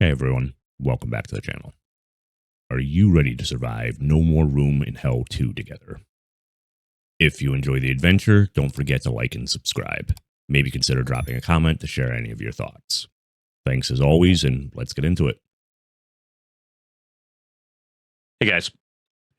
Hey everyone, welcome back to the channel. Are you ready to survive No More Room in Hell 2 together? If you enjoy the adventure, don't forget to like and subscribe. Maybe consider dropping a comment to share any of your thoughts. Thanks as always, and let's get into it. Hey guys,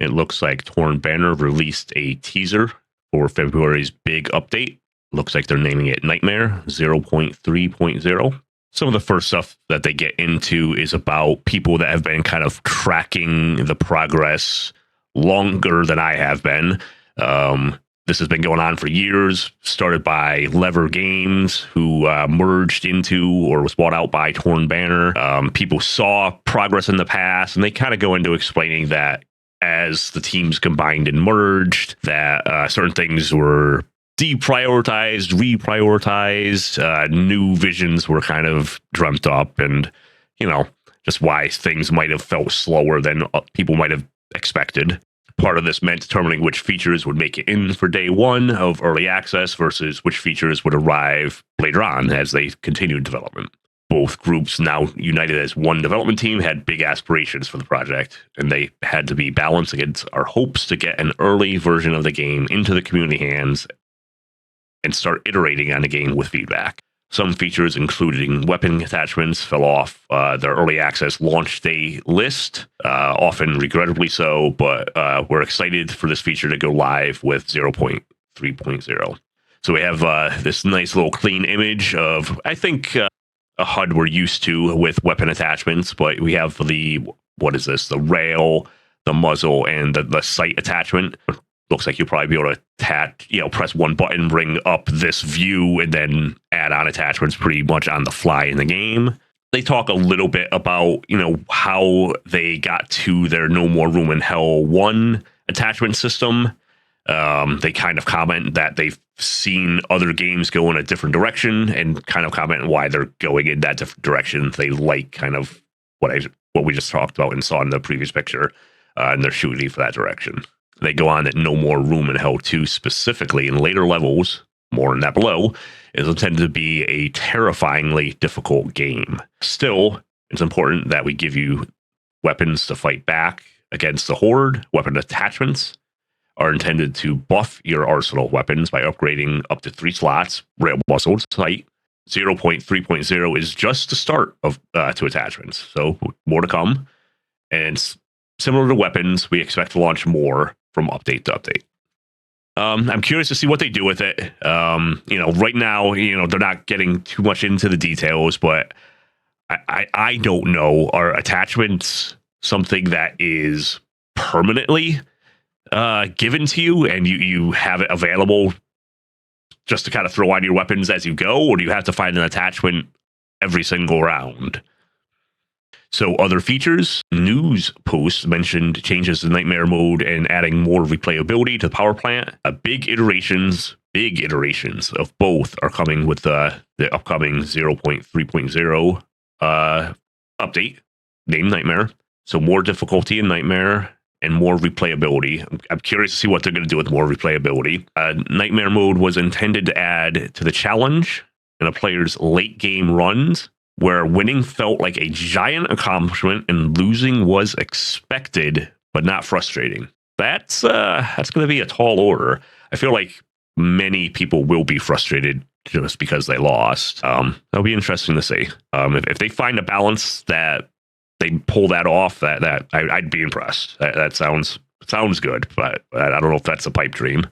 it looks like Torn Banner released a teaser for February's big update. Looks like they're naming it Nightmare 0.3.0. Some of the first stuff that they get into is about people that have been kind of tracking the progress longer than I have been. This has been going on for years, started by Lever Games, who merged into or was bought out by Torn Banner. People saw progress in the past, and they kind of go into explaining that as the teams combined and merged, that certain things were deprioritized, reprioritized, new visions were kind of dreamt up, and, you know, just why things might have felt slower than people might have expected. Part of this meant determining which features would make it in for day one of early access versus which features would arrive later on as they continued development. Both groups, now united as one development team, had big aspirations for the project, and they had to be balanced against our hopes to get an early version of the game into the community hands and start iterating on the game with feedback. Some features, including weapon attachments, fell off their early access launch day list, often regrettably so, but we're excited for this feature to go live with 0.3.0. So we have this nice little clean image of, I think, a HUD we're used to with weapon attachments, but we have the rail, the muzzle, and the sight attachment. Looks like you'll probably be able to press one button, bring up this view, and then add on attachments pretty much on the fly in the game. They talk a little bit about, how they got to their No More Room in Hell 1 attachment system. They kind of comment that they've seen other games go in a different direction and kind of comment on why they're going in that different direction. They like kind of what we just talked about and saw in the previous picture, and they're shooting for that direction. They go on that No More Room in Hell 2 specifically in later levels, more on that below, is intended to be a terrifyingly difficult game. Still, it's important that we give you weapons to fight back against the Horde. Weapon attachments are intended to buff your arsenal of weapons by upgrading up to 3 slots, rail, muzzle, sight. 0.3.0 is just the start of to attachments, so more to come. And similar to weapons, we expect to launch more from update to update. I'm curious to see what they do with it. Right now, they're not getting too much into the details, but I don't know. Are attachments something that is permanently given to you and you have it available just to kind of throw on your weapons as you go, or do you have to find an attachment every single round? So other features, news posts mentioned changes to Nightmare mode and adding more replayability to the power plant. Big iterations of both are coming with the upcoming 0.3.0 update named Nightmare. So more difficulty in Nightmare and more replayability. I'm curious to see what they're going to do with more replayability. Nightmare mode was intended to add to the challenge in a player's late game runs, where winning felt like a giant accomplishment and losing was expected but not frustrating. That's going to be a tall order. I feel like many people will be frustrated just because they lost. That'll be interesting to see. If they find a balance that they pull that off, that I'd be impressed. That sounds good, but I don't know if that's a pipe dream.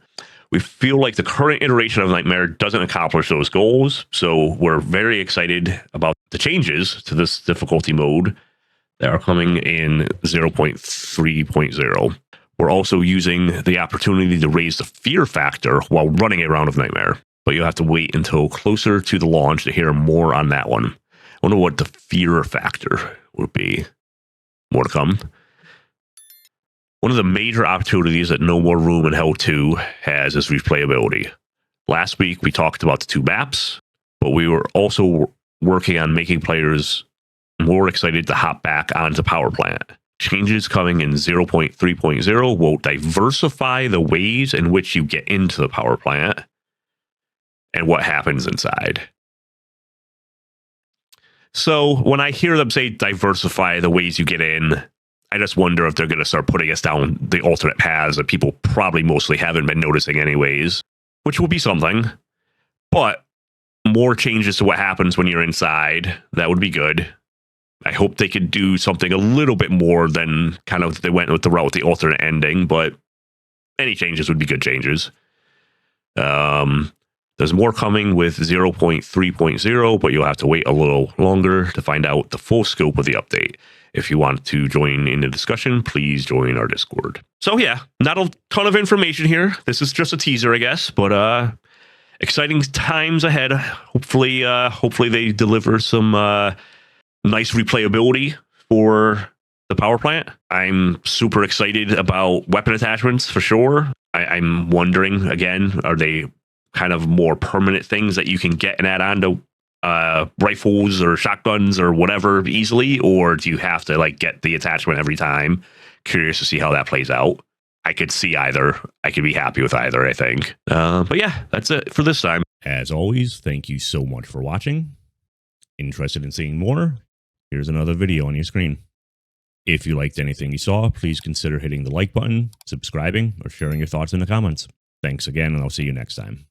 We feel like the current iteration of Nightmare doesn't accomplish those goals, so we're very excited about the changes to this difficulty mode that are coming in 0.3.0. We're also using the opportunity to raise the fear factor while running a round of Nightmare, but you'll have to wait until closer to the launch to hear more on that one. I wonder what the fear factor would be. More to come. One of the major opportunities that No More Room in Hell 2 has is replayability. Last week, we talked about the 2 maps, but we were also working on making players more excited to hop back onto Power Plant. Changes coming in 0.3.0 will diversify the ways in which you get into the Power Plant and what happens inside. So when I hear them say diversify the ways you get in, I just wonder if they're going to start putting us down the alternate paths that people probably mostly haven't been noticing anyways, which will be something. But more changes to what happens when you're inside, that would be good. I hope they could do something a little bit more than kind of they went with the route with the alternate ending, but any changes would be good changes. There's more coming with 0.3.0, but you'll have to wait a little longer to find out the full scope of the update. If you want to join in the discussion, please join our Discord. So yeah, not a ton of information here. This is just a teaser, I guess, but exciting times ahead. Hopefully they deliver some nice replayability for the power plant. I'm super excited about weapon attachments for sure. I'm wondering, again, are they kind of more permanent things that you can get and add on to rifles or shotguns or whatever easily, or do you have to like get the attachment every time? Curious to see how that plays out. I could see either. I could be happy with either, I think. But yeah, that's it for this time. As always, thank you so much for watching. Interested in seeing more? Here's another video on your screen. If you liked anything you saw, please consider hitting the like button, subscribing, or sharing your thoughts in the comments. Thanks again, and I'll see you next time.